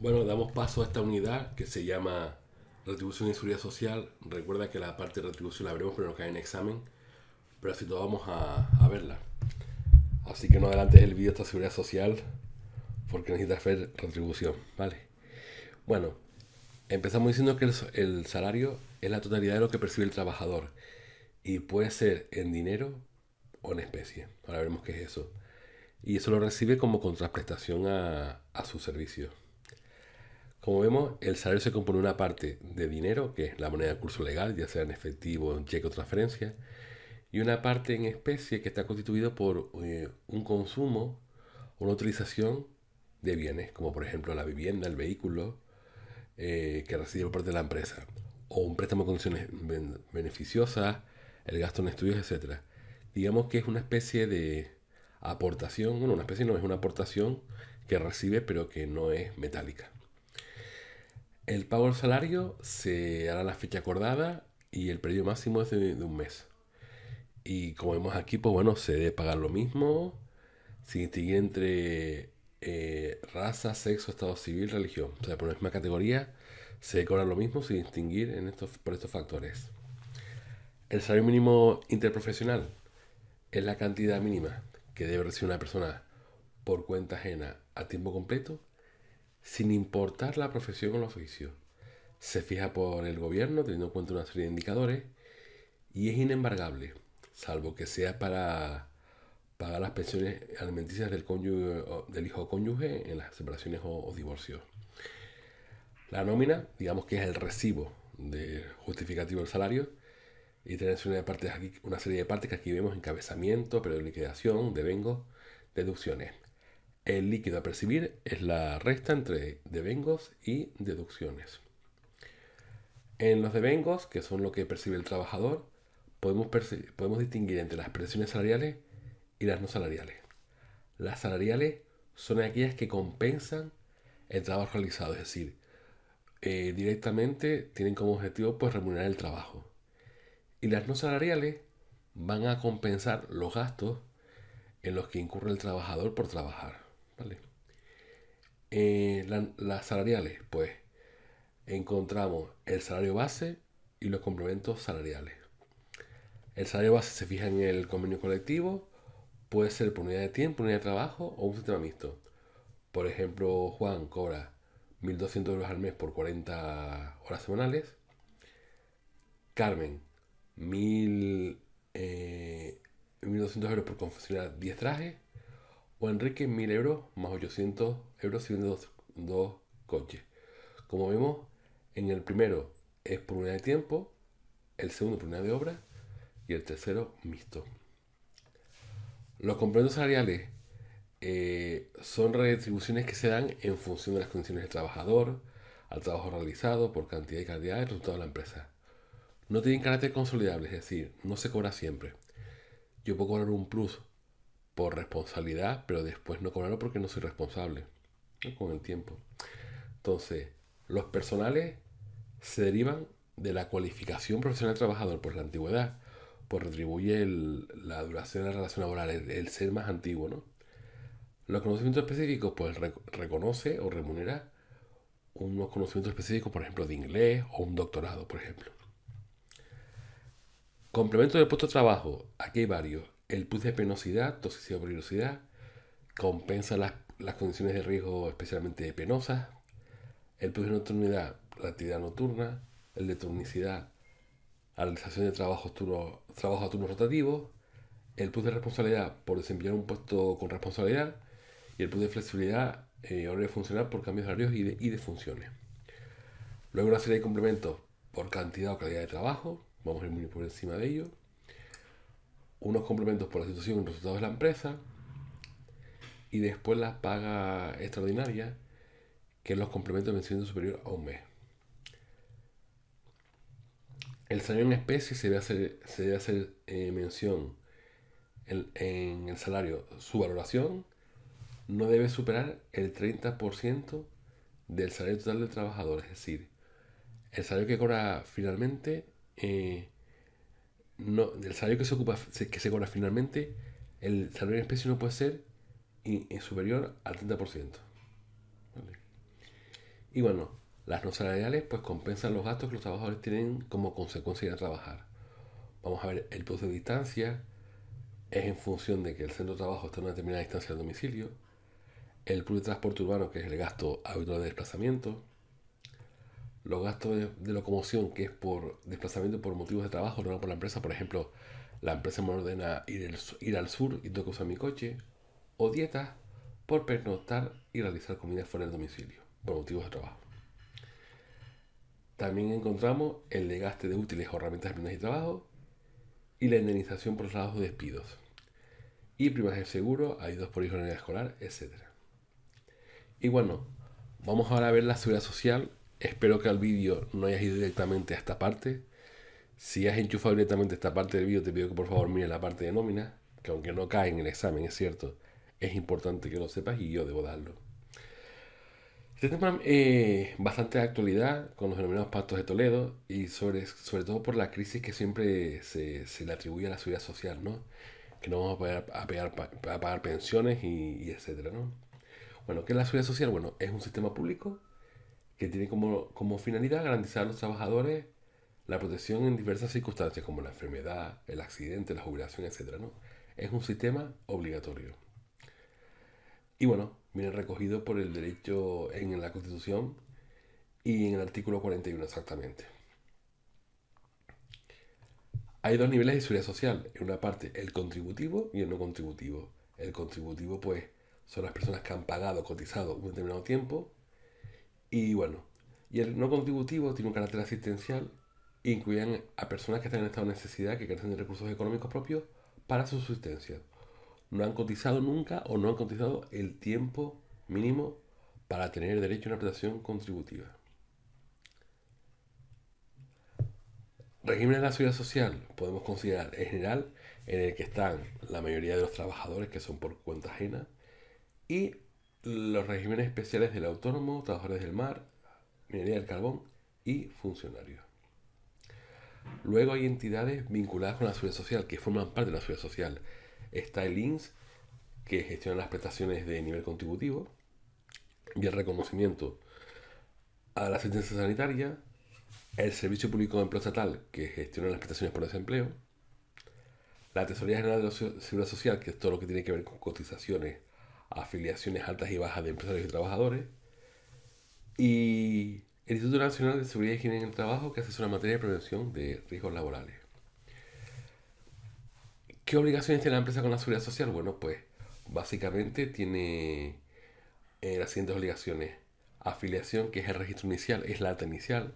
Bueno, damos paso a esta unidad que se llama Retribución y Seguridad Social. Recuerda que la parte de retribución la veremos, pero no cae en examen. Pero así todo vamos a verla. Así que no adelantes el vídeo esta seguridad social porque necesitas ver retribución, ¿vale? Bueno, empezamos diciendo que el salario es la totalidad de lo que percibe el trabajador y puede ser en dinero o en especie. Ahora veremos qué es eso. Y eso lo recibe como contraprestación a su servicio. Como vemos, el salario se compone de una parte de dinero, que es la moneda de curso legal, ya sea en efectivo, en cheque o transferencia, y una parte en especie que está constituido por un consumo, una utilización de bienes, como por ejemplo la vivienda, el vehículo, que recibe por parte de la empresa, o un préstamo con condiciones beneficiosas, el gasto en estudios, etcétera. Digamos que es una especie de aportación, bueno, una especie no, es una aportación que recibe pero que no es metálica. El pago del salario se hará a la fecha acordada y el periodo máximo es de un mes. Y como vemos aquí, pues bueno, se debe pagar lo mismo sin distinguir entre raza, sexo, estado civil, religión. O sea, por la misma categoría se debe cobrar lo mismo sin distinguir por estos factores. El salario mínimo interprofesional es la cantidad mínima que debe recibir una persona por cuenta ajena a tiempo completo, sin importar la profesión o el oficio. Se fija por el gobierno teniendo en cuenta una serie de indicadores y es inembargable, salvo que sea para pagar las pensiones alimenticias del cónyuge, del hijo cónyuge en las separaciones o divorcios. La nómina, digamos que es el recibo de justificativo del salario y tiene una serie de partes que aquí vemos: encabezamiento, periodo de liquidación, devengos, deducciones. El líquido a percibir es la resta entre devengos y deducciones. En los devengos, que son lo que percibe el trabajador, podemos distinguir entre las prestaciones salariales y las no salariales. Las salariales son aquellas que compensan el trabajo realizado, es decir, directamente tienen como objetivo pues remunerar el trabajo. Y las no salariales van a compensar los gastos en los que incurre el trabajador por trabajar. ¿Vale? Las salariales, pues encontramos el salario base y los complementos salariales. El salario base se fija en el convenio colectivo, puede ser por unidad de tiempo, unidad de trabajo o un sistema mixto. Por ejemplo, Juan cobra 1.200 euros al mes por 40 horas semanales. Carmen, 1.000, 1.200 euros por confeccionar 10 trajes. O Enrique, 1.000 euros más 800 euros si vende dos coches. Como vemos, en el primero es por unidad de tiempo, el segundo por unidad de obra y el tercero mixto. Los complementos salariales son retribuciones que se dan en función de las condiciones del trabajador, al trabajo realizado, por cantidad y calidad del resultado de la empresa. No tienen carácter consolidable, es decir, no se cobra siempre. Yo puedo cobrar un plus por responsabilidad, pero después no cobrarlo porque no soy responsable, ¿no? Con el tiempo. Entonces, los personales se derivan de la cualificación profesional del trabajador por la antigüedad, pues retribuye la duración de la relación laboral, el ser más antiguo, ¿no? Los conocimientos específicos, pues reconoce o remunera unos conocimientos específicos, por ejemplo, de inglés o un doctorado, por ejemplo. Complemento del puesto de trabajo, aquí hay varios. El plus de penosidad, toxicidad o peligrosidad, compensa las condiciones de riesgo especialmente penosas. El plus de nocturnidad, la actividad nocturna. El de turnicidad, la realización de trabajo a turnos rotativos. El plus de responsabilidad, por desempeñar un puesto con responsabilidad. Y el plus de flexibilidad, horario funcional por cambios de horarios y de funciones. Luego una serie de complementos por cantidad o calidad de trabajo. Vamos a ir muy por encima de ello. Unos complementos por la situación y resultados de la empresa. Y después la paga extraordinaria, que es los complementos de vencimiento superior a un mes. El salario en especie se debe hacer mención en el salario. Su valoración no debe superar el 30% del salario total del trabajador. Es decir, el salario que cobra finalmente, no, del salario que se cobra finalmente, el salario en especie no puede ser superior al 30%. ¿Vale? Y bueno, las no salariales pues compensan los gastos que los trabajadores tienen como consecuencia de ir a trabajar. Vamos a ver, el plazo de distancia es en función de que el centro de trabajo está a una determinada distancia del domicilio. El plus de transporte urbano, que es el gasto habitual de desplazamiento. Los gastos de locomoción, que es por desplazamiento por motivos de trabajo, no por la empresa. Por ejemplo, la empresa me ordena ir al sur y tengo que usar mi coche. O dietas por pernoctar y realizar comidas fuera del domicilio, por motivos de trabajo. También encontramos el desgaste de útiles o herramientas de aprendizaje y trabajo y la indemnización por trabajo de despidos. Y primas de seguro, ayudas por hijos en edad escolar, etcétera. Y bueno, vamos ahora a ver la seguridad social. Espero que al vídeo no hayas ido directamente a esta parte. Si has enchufado directamente esta parte del vídeo, te pido que por favor mires la parte de nómina, que aunque no cae en el examen, es cierto, es importante que lo sepas y yo debo darlo. Este tema es bastante de actualidad con los denominados pactos de Toledo y sobre todo por la crisis que siempre se le atribuye a la seguridad social, ¿no? Que no vamos a pagar pensiones y etcétera, ¿no? Bueno, ¿qué es la seguridad social? Bueno, es un sistema público que tiene como finalidad garantizar a los trabajadores la protección en diversas circunstancias como la enfermedad, el accidente, la jubilación, etcétera, ¿no? Es un sistema obligatorio. Y bueno, viene recogido por el derecho en la Constitución y en el artículo 41 exactamente. Hay dos niveles de seguridad social. En una parte el contributivo y el no contributivo. El contributivo pues son las personas que han pagado, cotizado un determinado tiempo. Y bueno, y el no contributivo tiene un carácter asistencial e incluyen a personas que están en estado de necesidad, que carecen de recursos económicos propios para su subsistencia. No han cotizado nunca o no han cotizado el tiempo mínimo para tener derecho a una prestación contributiva. Régimen de la seguridad social podemos considerar en general en el que están la mayoría de los trabajadores que son por cuenta ajena y los regímenes especiales del autónomo, trabajadores del mar, minería del carbón y funcionarios. Luego hay entidades vinculadas con la seguridad social que forman parte de la seguridad social. Está el INSS, que gestiona las prestaciones de nivel contributivo y el reconocimiento a la asistencia sanitaria, el Servicio Público de Empleo Estatal, que gestiona las prestaciones por desempleo, la Tesorería General de la Seguridad Social, que es todo lo que tiene que ver con cotizaciones, afiliaciones altas y bajas de empresarios y trabajadores, y el Instituto Nacional de Seguridad y Higiene en el Trabajo, que asesora en materia de prevención de riesgos laborales. ¿Qué obligaciones tiene la empresa con la seguridad social? Bueno, pues básicamente tiene las siguientes obligaciones. Afiliación, que es el registro inicial, es la alta inicial.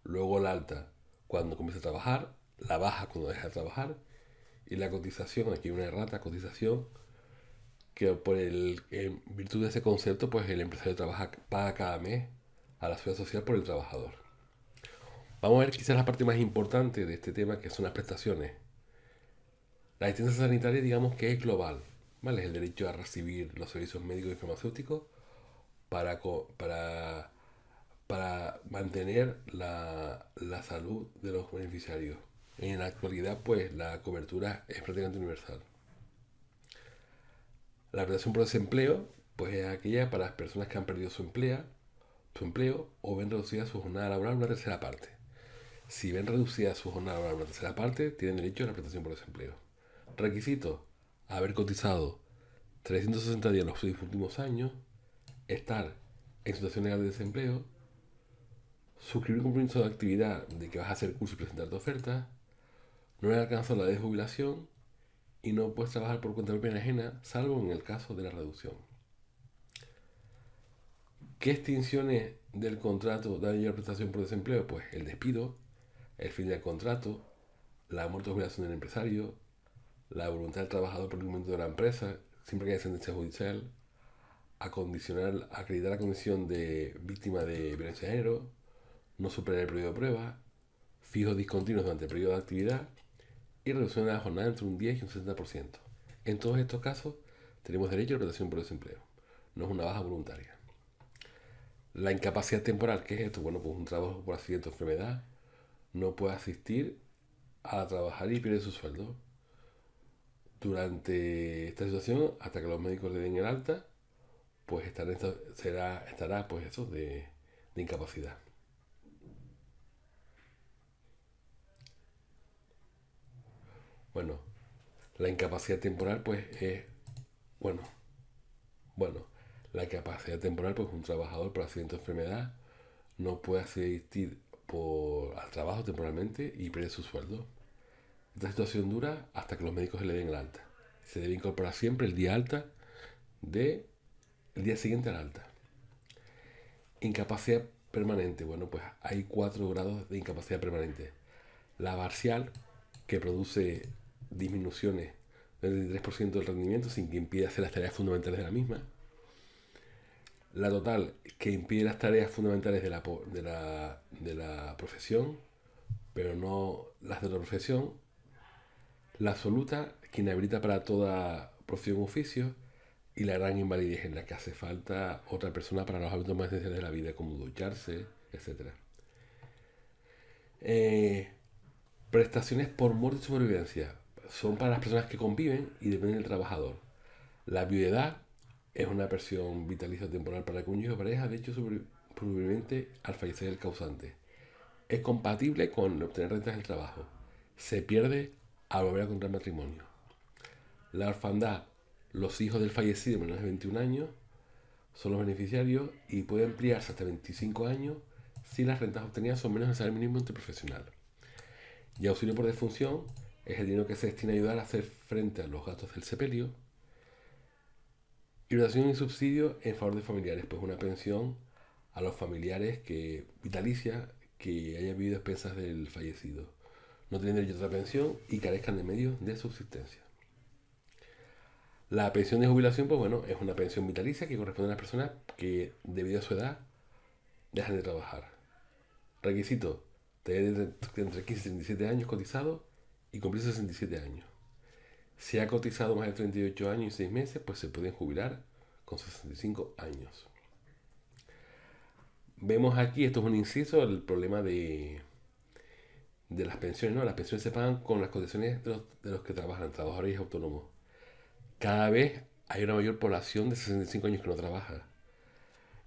Luego la alta cuando comienza a trabajar, la baja cuando deja de trabajar. Y la cotización, aquí hay una errata, cotización, que en virtud de ese concepto, pues el empresario paga cada mes a la seguridad social por el trabajador. Vamos a ver quizás la parte más importante de este tema, que son las prestaciones. La asistencia sanitaria, digamos que es global, ¿vale? Es el derecho a recibir los servicios médicos y farmacéuticos para, para, para mantener la salud de los beneficiarios. En la actualidad, pues la cobertura es prácticamente universal. La prestación por desempleo, pues es aquella para las personas que han perdido su empleo o ven reducida su jornada laboral una tercera parte. Si ven reducida su jornada laboral una tercera parte, tienen derecho a la prestación por desempleo. Requisito: haber cotizado 360 días en los últimos años, estar en situación legal de desempleo, suscribir un compromiso de actividad de que vas a hacer curso y presentar tu oferta, no haber alcanzado la edad de jubilación y no puedes trabajar por cuenta propia ajena, salvo en el caso de la reducción. ¿Qué extinciones del contrato dan mayor prestación por desempleo? Pues el despido, el fin del contrato, la muerte o jubilación del empresario, la voluntad del trabajador por el cumplimiento de la empresa, siempre que haya sentencia judicial, acreditar la condición de víctima de violencia de género, no superar el periodo de prueba, fijos discontinuos durante el periodo de actividad y reducción de la jornada entre un 10 y un 60%. En todos estos casos tenemos derecho a la prestación por desempleo. No es una baja voluntaria. La incapacidad temporal, ¿qué es esto? Bueno, pues un trabajo por accidente o enfermedad no puede asistir a trabajar y pierde su sueldo. Durante esta situación, hasta que los médicos le den el alta, pues estará pues eso de de incapacidad. Bueno, la incapacidad temporal pues es, bueno, la incapacidad temporal pues un trabajador por accidente o enfermedad no puede asistir al trabajo temporalmente y pierde su sueldo. Esta situación dura hasta que los médicos se le den el alta. Se debe incorporar siempre el día el día siguiente al alta. Incapacidad permanente. Bueno, pues hay 4 grados de incapacidad permanente. La parcial, que produce disminuciones del 23% del rendimiento sin que impida hacer las tareas fundamentales de la misma. La total, que impide las tareas fundamentales de la profesión, pero no las de la profesión. La absoluta, que inhabilita para toda profesión o oficio. Y la gran invalidez, en la que hace falta otra persona para los hábitos más esenciales de la vida, como ducharse, etc. Prestaciones por muerte y supervivencia son para las personas que conviven y dependen del trabajador. La viudedad es una pensión vitalicia temporal para el cónyuge o pareja, de hecho superviviente al fallecer el causante. Es compatible con obtener rentas del trabajo. Se pierde al volver a contraer matrimonio. La orfandad, los hijos del fallecido menores de 21 años son los beneficiarios y puede ampliarse hasta 25 años si las rentas obtenidas son menos del salario mínimo interprofesional. Y auxilio por defunción es el dinero que se destina a ayudar a hacer frente a los gastos del sepelio. Y dotación y subsidio en favor de familiares, pues una pensión a los familiares que vitalicia que hayan vivido a expensas del fallecido. No tienen derecho a otra pensión y carezcan de medios de subsistencia. La pensión de jubilación, pues bueno, es una pensión vitalicia que corresponde a las personas que, debido a su edad, dejan de trabajar. Requisito: tener entre 15 y 37 años cotizado y cumplir 67 años. Si ha cotizado más de 38 años y 6 meses, pues se pueden jubilar con 65 años. Vemos aquí, esto es un inciso, el problema de las pensiones, ¿no? Las pensiones se pagan con las condiciones de los que trabajan, trabajadores autónomos. Cada vez hay una mayor población de 65 años que no trabaja.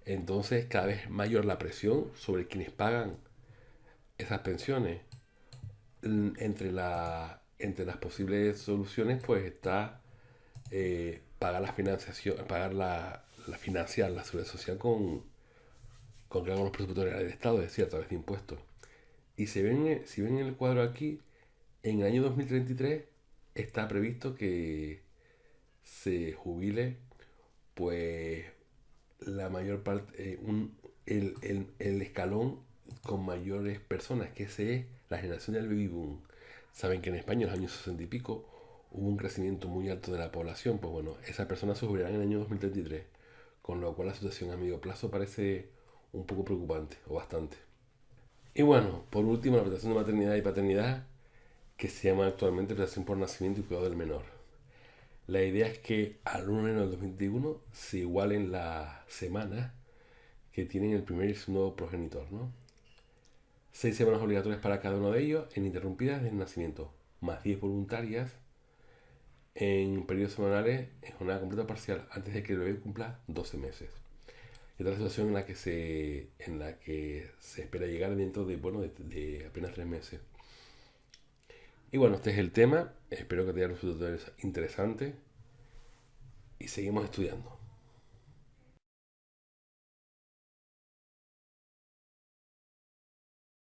Entonces, cada vez es mayor la presión sobre quienes pagan esas pensiones. Entre las posibles soluciones, pues está pagar la financiación, financiar la seguridad social con cargos los presupuestos del Estado, es decir, a través de impuestos. Y si ven el cuadro aquí, en el año 2033 está previsto que se jubile, pues, la mayor parte, el escalón con mayores personas, que ese es la generación del baby boom. Saben que en España en los años 60 y pico hubo un crecimiento muy alto de la población, pues bueno, esas personas se jubilarán en el año 2033, con lo cual la situación a medio plazo parece un poco preocupante, o bastante. Y bueno, por último, la prestación de maternidad y paternidad, que se llama actualmente prestación por nacimiento y cuidado del menor. La idea es que al 1 de enero del 2021 se igualen las semanas que tienen el primer y el segundo progenitor, ¿no? 6 semanas obligatorias para cada uno de ellos, ininterrumpidas desde el nacimiento, más 10 voluntarias en periodos semanales en jornada completa o parcial, antes de que el bebé cumpla 12 meses. Esta es la situación en la que se espera llegar dentro de apenas 3 meses. Y bueno, este es el tema. Espero que te haya resultado interesante y seguimos estudiando.